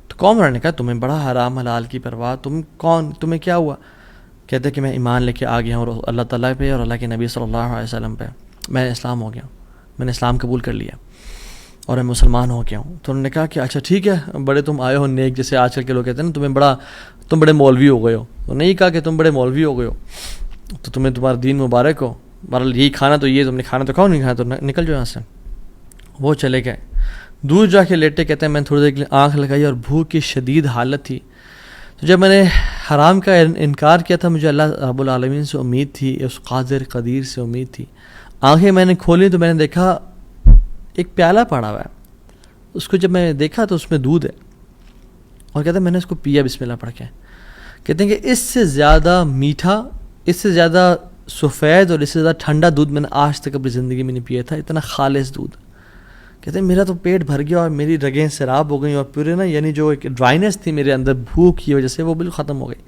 تو قوم والوں نے کہا تمہیں بڑا حرام حلال کی پرواہ، تم کون، تمہیں کیا ہوا؟ کہتے کہ میں ایمان لے کے آ گیا ہوں اللہ تعالیٰ پہ اور اللہ کے نبی صلی اللہ علیہ وسلم پہ. میں اسلام ہو گیا ہوں، میں نے اسلام قبول کر لیا اور میں مسلمان ہو گیا ہوں. تو انہوں نے کہا کہ اچھا ٹھیک ہے، بڑے تم آئے ہو نیک، جیسے آج کل کے لوگ کہتے ہیں نا تم بڑے مولوی ہو گئے ہو. تو نہیں کہا کہ تم بڑے مولوی ہو گئے ہو، تو تمہیں تمہارا دین مبارک ہو، بہرحال یہی کھانا تو یہ تم نے کھانا تو کھاؤ، نہیں کھانا تو نکل جاؤ یہاں سے. وہ چلے گئے، دور جا کے لیٹے. کہتے ہیں میں نے تھوڑی دیر کے لیے آنکھ لگائی اور بھوک کی شدید حالت تھی. تو جب میں نے حرام کا انکار کیا تھا، مجھے اللہ رب العالمین سے امید تھی، اس قادر قدیر سے امید تھی. آنکھیں میں نے کھولی تو میں نے دیکھا ایک پیالہ پڑا ہوا ہے. اس کو جب میں نے دیکھا تو اس میں دودھ ہے، اور کہتے ہیں میں نے اس کو پیا بسم اللہ پڑھ کے. کہتے ہیں کہ اس سے زیادہ میٹھا، اس سے زیادہ سفید اور اس سے زیادہ ٹھنڈا دودھ میں نے آج تک اپنی زندگی میں نہیں پیا تھا. اتنا خالص دودھ. کہتے ہیں میرا تو پیٹ بھر گیا اور میری رگیں سیراب ہو گئیں اور پورے نا، یعنی جو ایک ڈرائنس تھی میرے اندر بھوک کی وجہ سے، وہ بالکل ختم ہو گئی.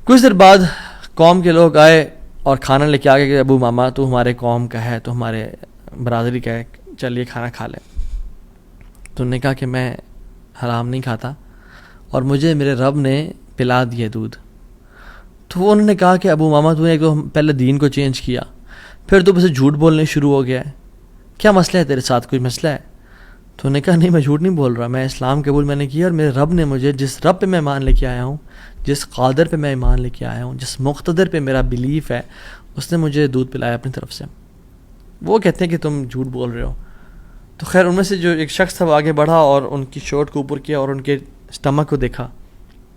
کچھ دیر بعد قوم کے لوگ آئے اور کھانا لے کے آ گئے کہ ابو ماما تو ہمارے قوم کا ہے، تو ہمارے برادری کا ہے، چلیے کھانا کھا لیں. تو انہوں نے کہا کہ میں حرام نہیں کھاتا اور مجھے میرے رب نے پلا دیا دودھ. تو انہوں نے کہا کہ ابو ماما تو نے تو پہلے دین کو چینج کیا، پھر تو بس جھوٹ بولنے شروع ہو گیا ہے، کیا مسئلہ ہے تیرے ساتھ، کوئی مسئلہ ہے؟ تو انہوں نے کہا نہیں میں جھوٹ نہیں بول رہا، میں اسلام قبول میں نے کیا اور میرے رب نے مجھے، جس رب پہ میں ایمان لے کے آیا ہوں، جس قادر پہ میں ایمان لے کے آیا ہوں، جس مقتدر پہ میرا بلیف ہے، اس نے مجھے دودھ پلایا اپنی طرف سے. وہ کہتے ہیں کہ تم جھوٹ بول رہے ہو. تو خیر ان میں سے جو ایک شخص تھا وہ آگے بڑھا اور ان کی شرٹ کو اوپر کیا اور ان کے اسٹمک کو دیکھا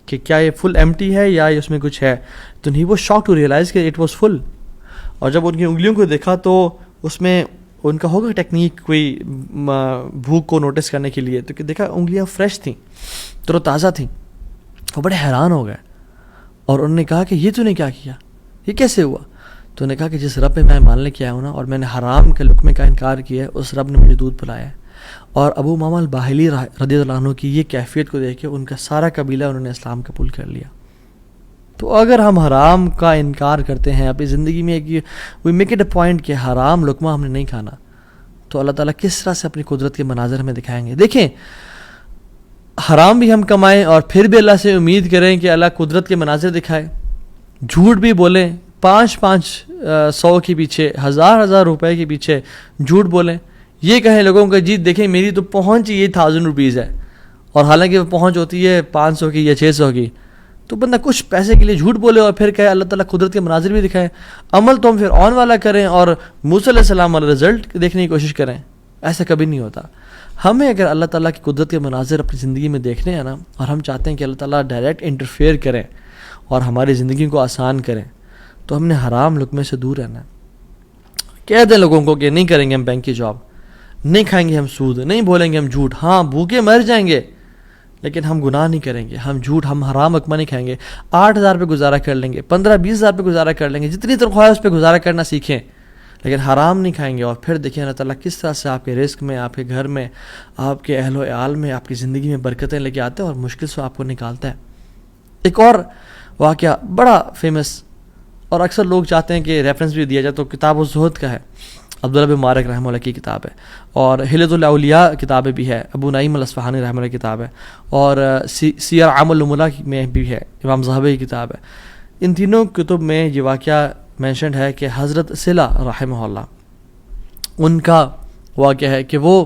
کہ کیا یہ فل ایمٹی ہے یا اس میں کچھ ہے. تو نہیں، وہ شاک ٹو ریئلائز کہ اٹ واز فل. اور جب ان کی انگلیوں کو دیکھا تو اس میں ان کا ہوگا ٹیکنیک کوئی بھوک کو نوٹس کرنے کے لیے، تو کہ دیکھا انگلیاں فریش تھیں، تر و تازہ تھیں. وہ بڑے حیران ہو گئے اور انہوں نے کہا کہ یہ تو نے کیا کیا، یہ کیسے ہوا؟ تو انہوں نے کہا کہ جس رب پہ میں مان لے کے آیا ہوں نا اور میں نے حرام کے لقمے کا انکار کیا ہے، اس رب نے مجھے دودھ پلایا ہے. اور ابو امامہ الباہلی رضی اللہ عنہ کی یہ کیفیت کو دیکھ کے ان کا سارا قبیلہ انہوں نے اسلام قبول کر لیا. تو اگر ہم حرام کا انکار کرتے ہیں اپنی زندگی میں، we make it a point کہ حرام لقمہ ہم نے نہیں کھانا، تو اللہ تعالیٰ کس طرح سے اپنی قدرت کے مناظر ہمیں دکھائیں گے. دیکھیں، حرام بھی ہم کمائیں اور پھر بھی اللہ سے امید کریں کہ اللہ قدرت کے مناظر دکھائے، جھوٹ بھی بولیں، 500 کے پیچھے، 1000 روپے کے پیچھے جھوٹ بولیں، یہ کہیں لوگوں کا جی دیکھیں میری تو پہنچ یہ 1000 روپیز ہے، اور حالانکہ وہ پہنچ ہوتی ہے 500 کی یا 600 کی. تو بندہ کچھ پیسے کے لیے جھوٹ بولے اور پھر کہے اللہ تعالیٰ قدرت کے مناظر بھی دکھائے. عمل تو ہم پھر آن والا کریں اور موسیٰ علیہ السلام والا رزلٹ دیکھنے کی کوشش کریں. ایسا کبھی نہیں ہوتا. ہمیں اگر اللہ تعالیٰ کی قدرت کے مناظر اپنی زندگی میں دیکھنے ہیں نا، اور ہم چاہتے ہیں کہ اللہ تعالیٰ ڈائریکٹ انٹرفیئر کریں اور ہماری زندگی کو آسان کریں، تو ہم نے حرام لقمے سے دور رہنا ہے. کہہ دیں لوگوں کو کہ نہیں کریں گے ہم بینک کی جاب، نہیں کھائیں گے ہم سود، نہیں بولیں گے ہم جھوٹ، ہاں بھوکے مر جائیں گے لیکن ہم گناہ نہیں کریں گے، ہم جھوٹ، ہم حرام لقمہ نہیں کھائیں گے. 8000 پہ گزارا کر لیں گے، 15-20 پہ گزارا کر لیں گے، جتنی تنخواہ ہے اس پہ گزارا کرنا سیکھیں، لیکن حرام نہیں کھائیں گے. اور پھر دیکھیں اللہ تعالیٰ کس طرح سے آپ کے رزق میں، آپ کے گھر میں، آپ کے اہل و عیال میں، آپ کی زندگی میں برکتیں لے کے آتے ہیں اور مشکل سے آپ کو نکالتا ہے. ایک اور واقعہ بڑا فیمس، اور اکثر لوگ چاہتے ہیں کہ ریفرنس بھی دیا جائے تو کتاب الزہد کا ہے، عبداللہ بن مبارک رحمہ اللہ کی کتاب ہے، اور حلیۃ الاولیاء کتابیں بھی ہے، ابو نعیم الاصفہانی رحمہ اللہ کی کتاب ہے، اور سیر اعمال النبلاء میں بھی ہے، امام زاہبی کی کتاب ہے۔ ان تینوں کتب میں یہ واقعہ مینشنڈ ہے کہ حضرت صلہ رحمہ اللہ، ان کا واقعہ ہے کہ وہ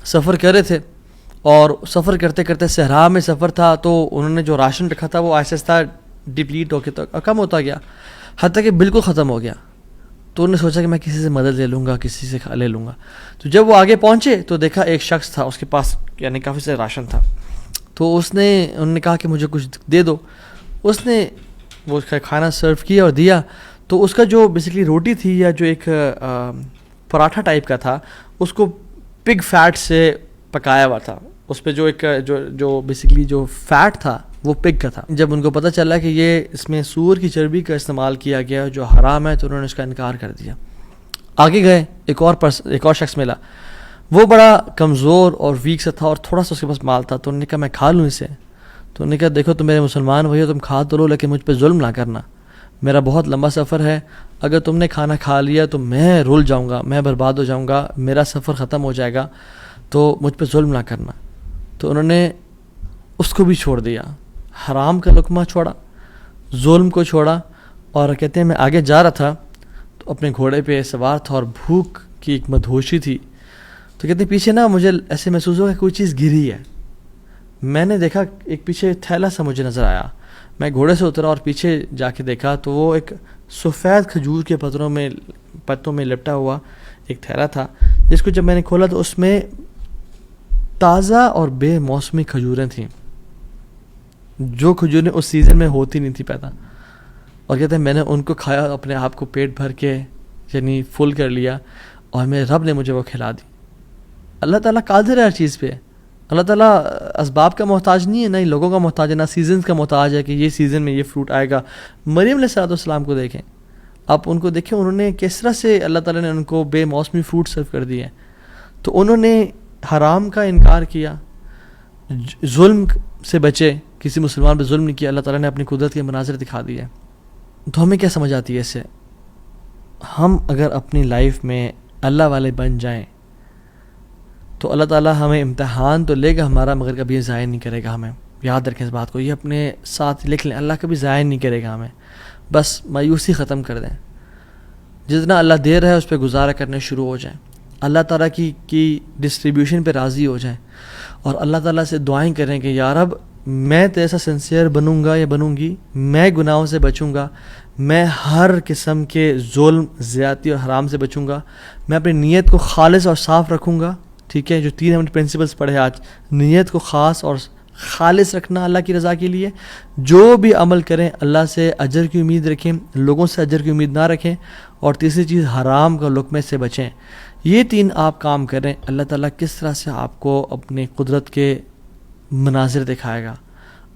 سفر کر رہے تھے، اور سفر کرتے کرتے صحرا میں سفر تھا، تو انہوں نے جو راشن رکھا تھا وہ آہستہ آہستہ ڈپلیٹ ہو کے کم ہوتا گیا، حتیٰ کہ بالکل ختم ہو گیا۔ تو انہوں نے سوچا کہ میں کسی سے مدد لے لوں گا، کسی سے لے لوں گا۔ تو جب وہ آگے پہنچے تو دیکھا ایک شخص تھا، اس کے پاس یعنی کافی سے راشن تھا، تو انہوں نے کہا کہ مجھے کچھ دے دو۔ اس نے وہ کھانا سرو کیا اور دیا، تو اس کا جو بیسکلی روٹی تھی یا جو ایک پراٹھا ٹائپ کا تھا، اس کو پگ فیٹ سے پکایا ہوا تھا، اس پہ جو ایک جو بیسکلی جو فیٹ تھا وہ پگ کا تھا۔ جب ان کو پتہ چلا کہ یہ اس میں سور کی چربی کا استعمال کیا گیا جو حرام ہے، تو انہوں نے اس کا انکار کر دیا۔ آگے گئے، ایک اور شخص ملا، وہ بڑا کمزور اور ویک سا تھا اور تھوڑا سا اس کے پاس مال تھا، تو انہوں نے کہا میں کھا لوں اسے۔ تو انہوں نے کہا دیکھو تم میرے مسلمان بھائی ہو، تم کھا تو لو لیکن مجھ پہ ظلم نہ کرنا، میرا بہت لمبا سفر ہے، اگر تم نے کھانا کھا لیا تو میں رول جاؤں گا، میں برباد ہو جاؤں گا، میرا سفر ختم ہو جائے گا، تو مجھ پہ ظلم نہ کرنا۔ تو انہوں نے اس کو بھی چھوڑ دیا، حرام کا لقمہ چھوڑا، ظلم کو چھوڑا، اور کہتے ہیں میں آگے جا رہا تھا تو اپنے گھوڑے پہ سوار تھا اور بھوک کی ایک مدہوشی تھی، تو کہتے ہیں پیچھے نا مجھے ایسے محسوس ہوا کہ کوئی چیز گری ہے۔ میں نے دیکھا ایک پیچھے تھیلا سا مجھے نظر آیا، میں گھوڑے سے اترا اور پیچھے جا کے دیکھا تو وہ ایک سفید کھجور کے پتوں میں لپٹا ہوا ایک تھیلا تھا، جس کو جب میں نے کھولا تو اس میں تازہ اور بے موسمی کھجوریں تھیں، جو کھجوریں اس سیزن میں ہوتی نہیں تھی پیدا، اور کہتے ہیں میں نے ان کو کھایا، اپنے آپ کو پیٹ بھر کے یعنی فل کر لیا، اور میرے رب نے مجھے وہ کھلا دی۔ اللہ تعالیٰ قادر ہے ہر چیز پہ، اللہ تعالیٰ اسباب کا محتاج نہیں ہے، نہ ہی لوگوں کا محتاج ہے، نہ سیزنز کا محتاج ہے کہ یہ سیزن میں یہ فروٹ آئے گا۔ مریم علیہ السلام کو دیکھیں، آپ ان کو دیکھیں، انہوں نے کس طرح سے اللہ تعالیٰ نے ان کو بے موسمی فروٹ سرو کر دیے، تو انہوں نے حرام کا انکار کیا، ظلم سے بچے، کسی مسلمان پہ ظلم نہیں کیا، اللہ تعالیٰ نے اپنی قدرت کے مناظر دکھا دیے۔ تو ہمیں کیا سمجھ آتی ہے اس سے؟ ہم اگر اپنی لائف میں اللہ والے بن جائیں تو اللہ تعالیٰ ہمیں امتحان تو لے گا ہمارا، مگر کبھی ضائع نہیں کرے گا ہمیں۔ یاد رکھیں اس بات کو، یہ اپنے ساتھ لکھ لیں، اللہ کبھی ضائع نہیں کرے گا ہمیں۔ بس مایوسی ختم کر دیں، جتنا اللہ دے رہا ہے اس پہ گزارا کرنے شروع ہو جائیں، اللہ تعالیٰ کی ڈسٹریبیوشن پہ راضی ہو جائیں، اور اللہ تعالیٰ سے دعائیں کریں کہ یا رب میں تیرے سا سنسیئر بنوں گا یا بنوں گی، میں گناہوں سے بچوں گا، میں ہر قسم کے ظلم، زیادتی اور حرام سے بچوں گا، میں اپنی نیت کو خالص اور صاف رکھوں گا۔ ٹھیک ہے، جو 3 ہم نے پرنسپلس پڑھے آج، نیت کو خاص اور خالص رکھنا اللہ کی رضا کے لیے، جو بھی عمل کریں اللہ سے اجر کی امید رکھیں، لوگوں سے اجر کی امید نہ رکھیں، اور تیسری چیز حرام کا لقمے سے بچیں۔ یہ 3 آپ کام کریں، اللہ تعالیٰ کس طرح سے آپ کو اپنی قدرت کے مناظر دکھائے گا،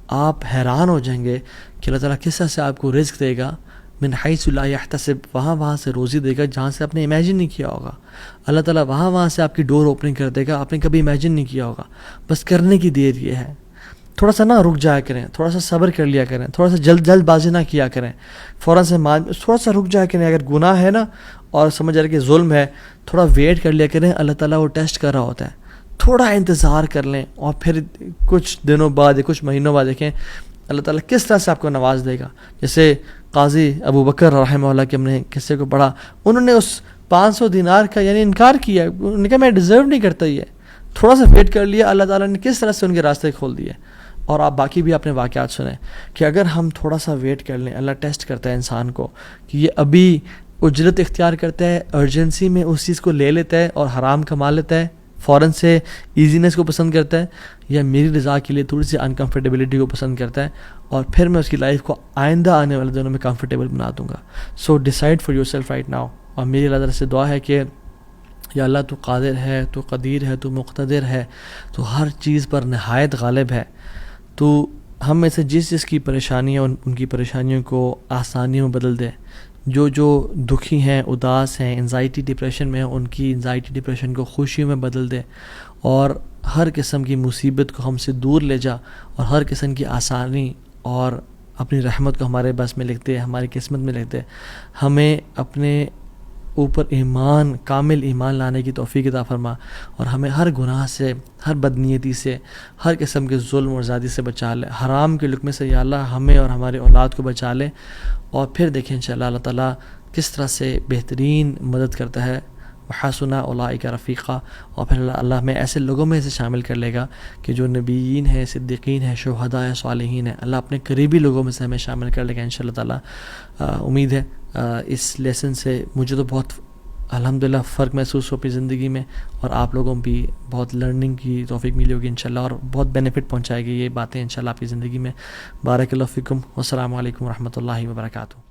آپ حیران ہو جائیں گے کہ اللہ تعالیٰ کس طرح سے آپ کو رزق دے گا، من حیث لا یحتسب، وہاں سے روزی دے گا جہاں سے آپ نے امیجن نہیں کیا ہوگا۔ اللہ تعالیٰ وہاں سے آپ کی ڈور اوپننگ کر دے گا، آپ نے کبھی امیجن نہیں کیا ہوگا۔ بس کرنے کی دیر یہ ہے، تھوڑا سا رک جایا کریں، تھوڑا سا صبر کر لیا کریں، تھوڑا سا جلد بازی نہ کیا کریں، فوراً سے تھوڑا سا رک جایا کریں۔ اگر گناہ ہے نا اور سمجھ رہے کہ ظلم ہے، تھوڑا ویٹ کر لیا کریں، اللہ تعالیٰ وہ ٹیسٹ کر رہا ہوتا ہے، تھوڑا انتظار کر لیں، اور پھر کچھ دنوں بعد یا کچھ مہینوں بعد دیکھیں اللہ تعالیٰ کس طرح سے آپ کو نواز دے گا۔ جیسے قاضی ابو بکر رحمہ اللہ کے ہم نے قصے کو پڑھا، انہوں نے اس 500 دینار کا یعنی انکار کیا، انہوں نے کہا میں ڈیزرو نہیں کرتا، یہ تھوڑا سا ویٹ کر لیا، اللہ تعالیٰ نے کس طرح سے ان کے راستے کھول دیے۔ اور آپ باقی بھی اپنے واقعات سنیں کہ اگر ہم تھوڑا سا ویٹ کر لیں، اللہ ٹیسٹ کرتا ہے انسان کو کہ یہ ابھی اجرت اختیار کرتا ہے، ارجنسی میں اس چیز کو لے لیتا ہے اور حرام کما لیتا ہے، فوراً سے ایزینس کو پسند کرتا ہے، یا میری رضا کے لیے تھوڑی سی انکمفرٹیبلٹی کو پسند کرتا ہے، اور پھر میں اس کی لائف کو آئندہ آنے والے دنوں میں کمفرٹیبل بنا دوں گا۔ So decide for yourself right now. اور میری اللہ تعالیٰ سے دعا ہے کہ یا اللہ تو قادر ہے، تو قدیر ہے، تو مقتدر ہے، تو ہر چیز پر نہایت غالب ہے، تو ہم میں سے جس کی پریشانیاں ان کی پریشانیوں کو آسانیوں میں بدل دے، جو دکھی ہیں، اداس ہیں، انزائٹی ڈپریشن میں ہیں، ان کی انزائٹی ڈپریشن کو خوشیوں میں بدل دے، اور ہر قسم کی مصیبت کو ہم سے دور لے جا، اور ہر قسم کی آسانی اور اپنی رحمت کو ہمارے بس میں لکھ دے، ہماری قسمت میں لکھ دے. ہمیں اپنے اوپر ایمان، کامل ایمان لانے کی توفیق عطا فرما، اور ہمیں ہر گناہ سے، ہر بدنیتی سے، ہر قسم کے ظلم اور زیادتی سے بچا لے. حرام کے لقمے سے یا اللہ ہمیں اور ہمارے اولاد کو بچا لے. اور پھر دیکھیں انشاءاللہ اللہ تعالیٰ کس طرح سے بہترین مدد کرتا ہے. وحسن اولئک رفیقا، اور پھر اللہ ہمیں ایسے لوگوں میں سے شامل کر لے گا کہ جو نبیین ہیں، صدیقین ہیں، شہداء ہیں، صالحین ہیں. اللہ اپنے قریبی لوگوں میں سے ہمیں شامل کر لے گا انشاءاللہ تعالیٰ. امید ہے اس لیسن سے مجھے تو بہت الحمدللہ فرق محسوس ہو اپنی زندگی میں، اور آپ لوگوں بھی بہت لرننگ کی توفیق ملی ہوگی انشاءاللہ، اور بہت بینیفٹ پہنچائے گی یہ باتیں انشاءاللہ آپ کی زندگی میں. بارک اللہ فیکم، والسلام علیکم ورحمۃ اللہ وبرکاتہ.